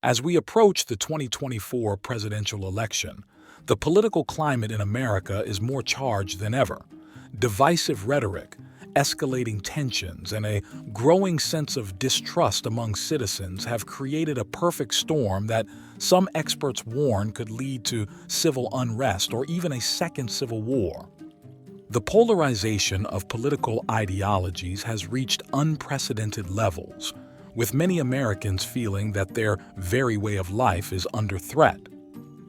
As we approach the 2024 presidential election, the political climate in America is more charged than ever. Divisive rhetoric, escalating tensions, and a growing sense of distrust among citizens have created a perfect storm that some experts warn could lead to civil unrest or even a second civil war. The polarization of political ideologies has reached unprecedented levels, with many Americans feeling that their very way of life is under threat.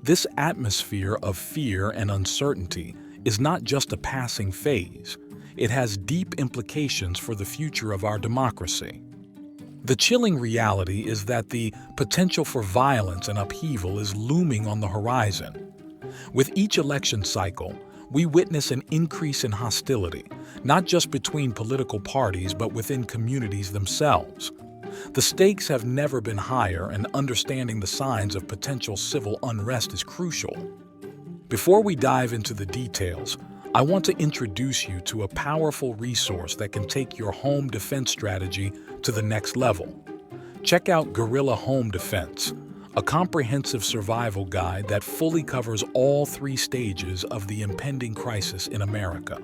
This atmosphere of fear and uncertainty is not just a passing phase. It has deep implications for the future of our democracy. The chilling reality is that the potential for violence and upheaval is looming on the horizon. With each election cycle, we witness an increase in hostility, not just between political parties but within communities themselves. The stakes have never been higher, and understanding the signs of potential civil unrest is crucial. Before we dive into the details, I want to introduce you to a powerful resource that can take your home defense strategy to the next level. Check out Guerrilla Home Defense, a comprehensive survival guide that fully covers all 3 stages of the impending crisis in America.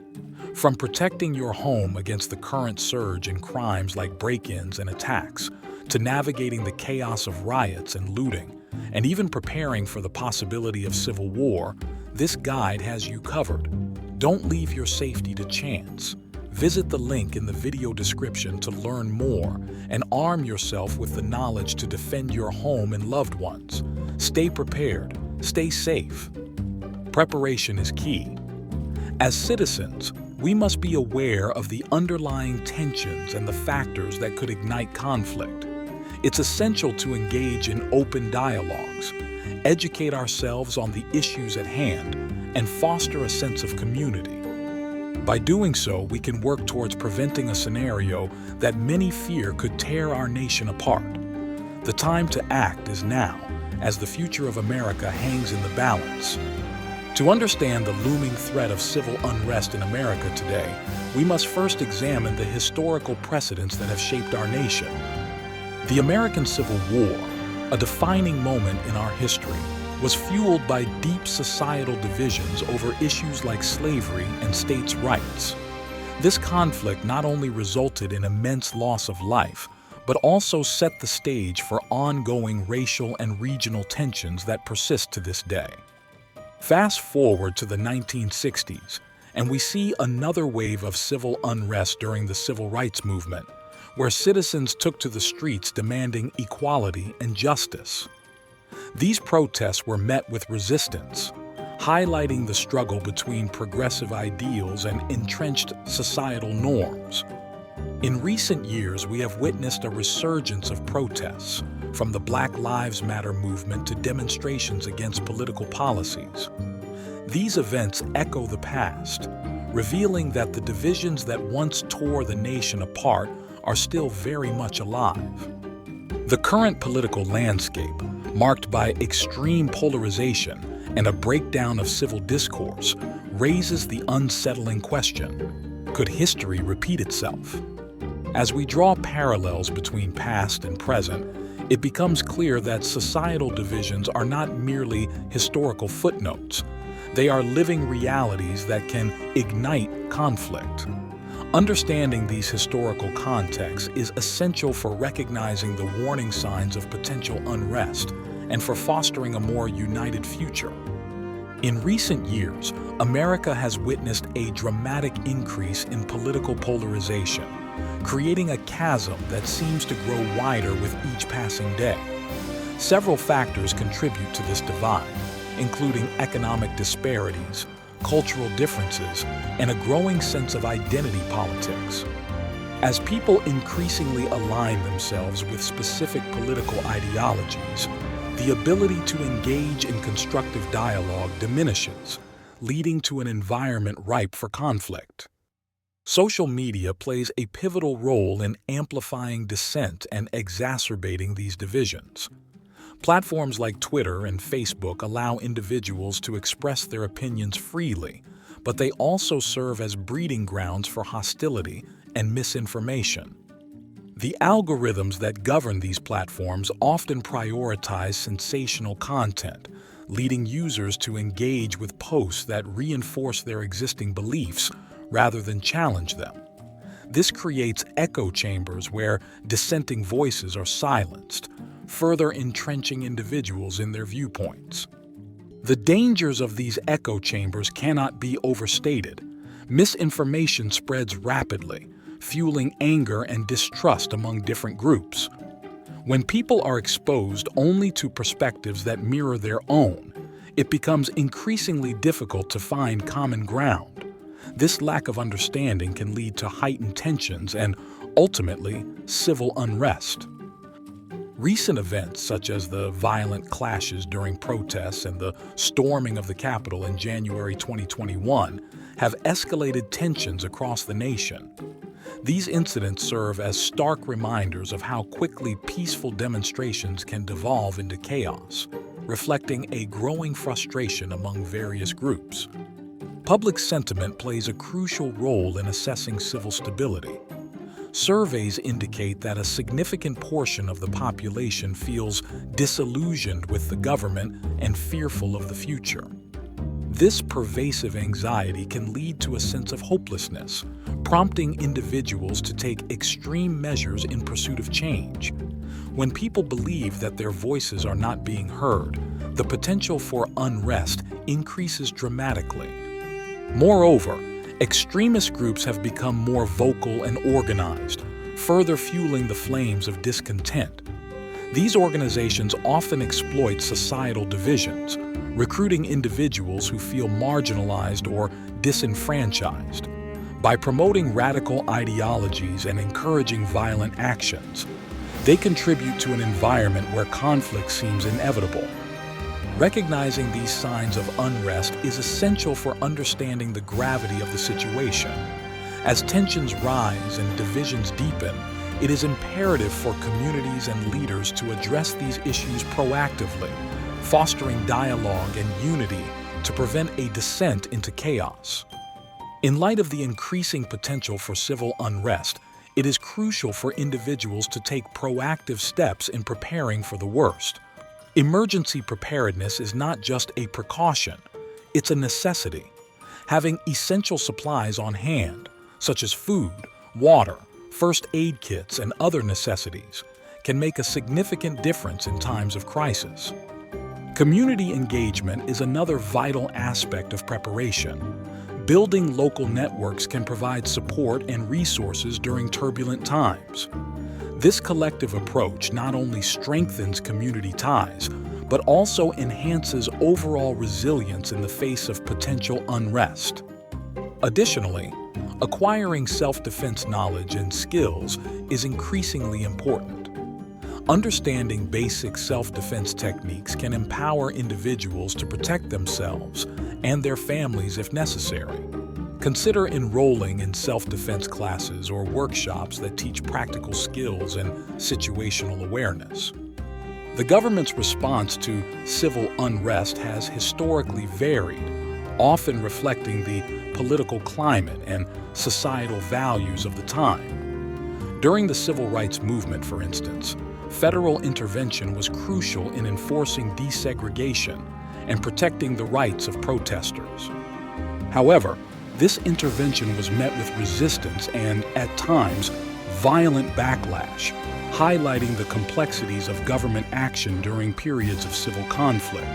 From protecting your home against the current surge in crimes like break-ins and attacks, to navigating the chaos of riots and looting, and even preparing for the possibility of civil war, this guide has you covered. Don't leave your safety to chance. Visit the link in the video description to learn more and arm yourself with the knowledge to defend your home and loved ones. Stay prepared, stay safe. Preparation is key. As citizens, we must be aware of the underlying tensions and the factors that could ignite conflict. It's essential to engage in open dialogues, educate ourselves on the issues at hand, and foster a sense of community. By doing so, we can work towards preventing a scenario that many fear could tear our nation apart. The time to act is now, as the future of America hangs in the balance. To understand the looming threat of civil unrest in America today, we must first examine the historical precedents that have shaped our nation. The American Civil War, a defining moment in our history, was fueled by deep societal divisions over issues like slavery and states' rights. This conflict not only resulted in immense loss of life, but also set the stage for ongoing racial and regional tensions that persist to this day. Fast forward to the 1960s, and we see another wave of civil unrest during the Civil Rights Movement, where citizens took to the streets demanding equality and justice. These protests were met with resistance, highlighting the struggle between progressive ideals and entrenched societal norms. In recent years, we have witnessed a resurgence of protests, from the Black Lives Matter movement to demonstrations against political policies. These events echo the past, revealing that the divisions that once tore the nation apart are still very much alive. The current political landscape, marked by extreme polarization and a breakdown of civil discourse, raises the unsettling question: could history repeat itself? As we draw parallels between past and present, it becomes clear that societal divisions are not merely historical footnotes. They are living realities that can ignite conflict. Understanding these historical contexts is essential for recognizing the warning signs of potential unrest and for fostering a more united future. In recent years, America has witnessed a dramatic increase in political polarization, creating a chasm that seems to grow wider with each passing day. Several factors contribute to this divide, including economic disparities, cultural differences, and a growing sense of identity politics. As people increasingly align themselves with specific political ideologies, the ability to engage in constructive dialogue diminishes, leading to an environment ripe for conflict. Social media plays a pivotal role in amplifying dissent and exacerbating these divisions. Platforms like Twitter and Facebook allow individuals to express their opinions freely, but they also serve as breeding grounds for hostility and misinformation. The algorithms that govern these platforms often prioritize sensational content, leading users to engage with posts that reinforce their existing beliefs rather than challenge them. This creates echo chambers where dissenting voices are silenced, further entrenching individuals in their viewpoints. The dangers of these echo chambers cannot be overstated. Misinformation spreads rapidly, fueling anger and distrust among different groups. When people are exposed only to perspectives that mirror their own, it becomes increasingly difficult to find common ground. This lack of understanding can lead to heightened tensions and, ultimately, civil unrest. Recent events such as the violent clashes during protests and the storming of the Capitol in January 2021 have escalated tensions across the nation. These incidents serve as stark reminders of how quickly peaceful demonstrations can devolve into chaos, reflecting a growing frustration among various groups. Public sentiment plays a crucial role in assessing civil stability. Surveys indicate that a significant portion of the population feels disillusioned with the government and fearful of the future. This pervasive anxiety can lead to a sense of hopelessness, prompting individuals to take extreme measures in pursuit of change. When people believe that their voices are not being heard, the potential for unrest increases dramatically. Moreover, extremist groups have become more vocal and organized, further fueling the flames of discontent. These organizations often exploit societal divisions, recruiting individuals who feel marginalized or disenfranchised. By promoting radical ideologies and encouraging violent actions, they contribute to an environment where conflict seems inevitable. Recognizing these signs of unrest is essential for understanding the gravity of the situation. As tensions rise and divisions deepen, it is imperative for communities and leaders to address these issues proactively, fostering dialogue and unity to prevent a descent into chaos. In light of the increasing potential for civil unrest, it is crucial for individuals to take proactive steps in preparing for the worst. Emergency preparedness is not just a precaution, it's a necessity. Having essential supplies on hand, such as food, water, first aid kits, and other necessities, can make a significant difference in times of crisis. Community engagement is another vital aspect of preparation. Building local networks can provide support and resources during turbulent times. This collective approach not only strengthens community ties, but also enhances overall resilience in the face of potential unrest. Additionally, acquiring self-defense knowledge and skills is increasingly important. Understanding basic self-defense techniques can empower individuals to protect themselves and their families if necessary. Consider enrolling in self-defense classes or workshops that teach practical skills and situational awareness. The government's response to civil unrest has historically varied, often reflecting the political climate and societal values of the time. During the civil rights movement, for instance, federal intervention was crucial in enforcing desegregation and protecting the rights of protesters. However, this intervention was met with resistance and, at times, violent backlash, highlighting the complexities of government action during periods of civil conflict.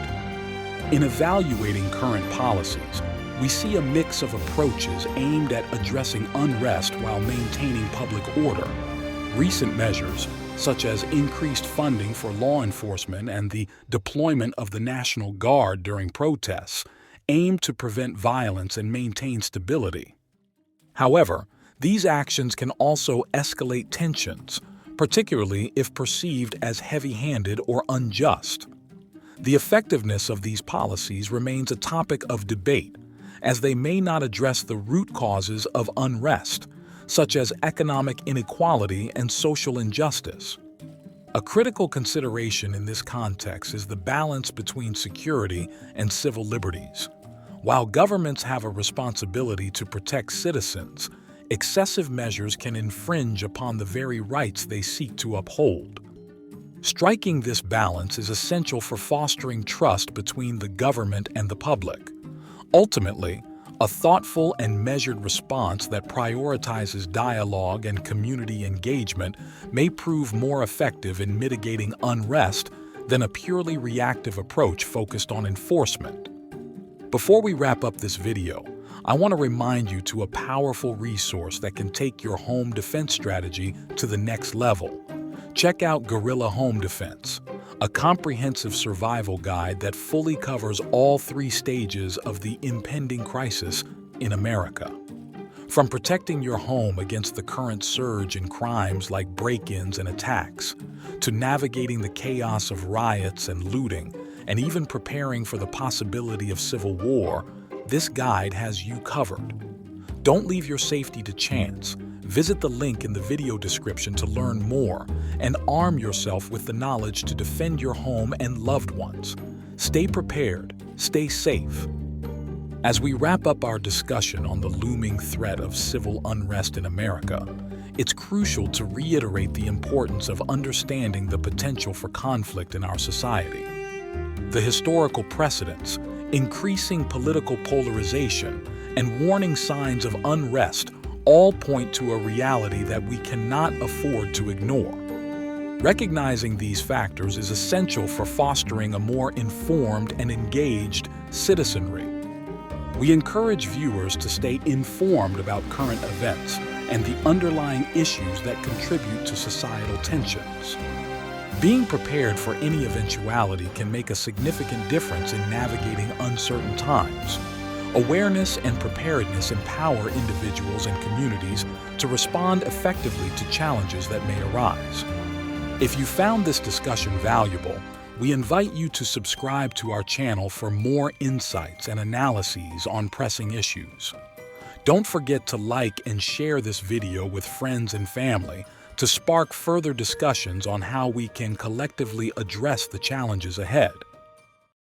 In evaluating current policies, we see a mix of approaches aimed at addressing unrest while maintaining public order. Recent measures, such as increased funding for law enforcement and the deployment of the National Guard during protests, aim to prevent violence and maintain stability. However, these actions can also escalate tensions, particularly if perceived as heavy-handed or unjust. The effectiveness of these policies remains a topic of debate, as they may not address the root causes of unrest, such as economic inequality and social injustice. A critical consideration in this context is the balance between security and civil liberties. While governments have a responsibility to protect citizens, excessive measures can infringe upon the very rights they seek to uphold. Striking this balance is essential for fostering trust between the government and the public. Ultimately, a thoughtful and measured response that prioritizes dialogue and community engagement may prove more effective in mitigating unrest than a purely reactive approach focused on enforcement. Before we wrap up this video, I want to remind you to a powerful resource that can take your home defense strategy to the next level. Check out Guerrilla Home Defense, a comprehensive survival guide that fully covers all 3 stages of the impending crisis in America. From protecting your home against the current surge in crimes like break-ins and attacks, to navigating the chaos of riots and looting, and even preparing for the possibility of civil war, this guide has you covered. Don't leave your safety to chance. Visit the link in the video description to learn more and arm yourself with the knowledge to defend your home and loved ones. Stay prepared, stay safe. As we wrap up our discussion on the looming threat of civil unrest in America, it's crucial to reiterate the importance of understanding the potential for conflict in our society. The historical precedents, increasing political polarization, and warning signs of unrest all point to a reality that we cannot afford to ignore. Recognizing these factors is essential for fostering a more informed and engaged citizenry. We encourage viewers to stay informed about current events and the underlying issues that contribute to societal tensions. Being prepared for any eventuality can make a significant difference in navigating uncertain times. Awareness and preparedness empower individuals and communities to respond effectively to challenges that may arise. If you found this discussion valuable, we invite you to subscribe to our channel for more insights and analyses on pressing issues. Don't forget to like and share this video with friends and family to spark further discussions on how we can collectively address the challenges ahead.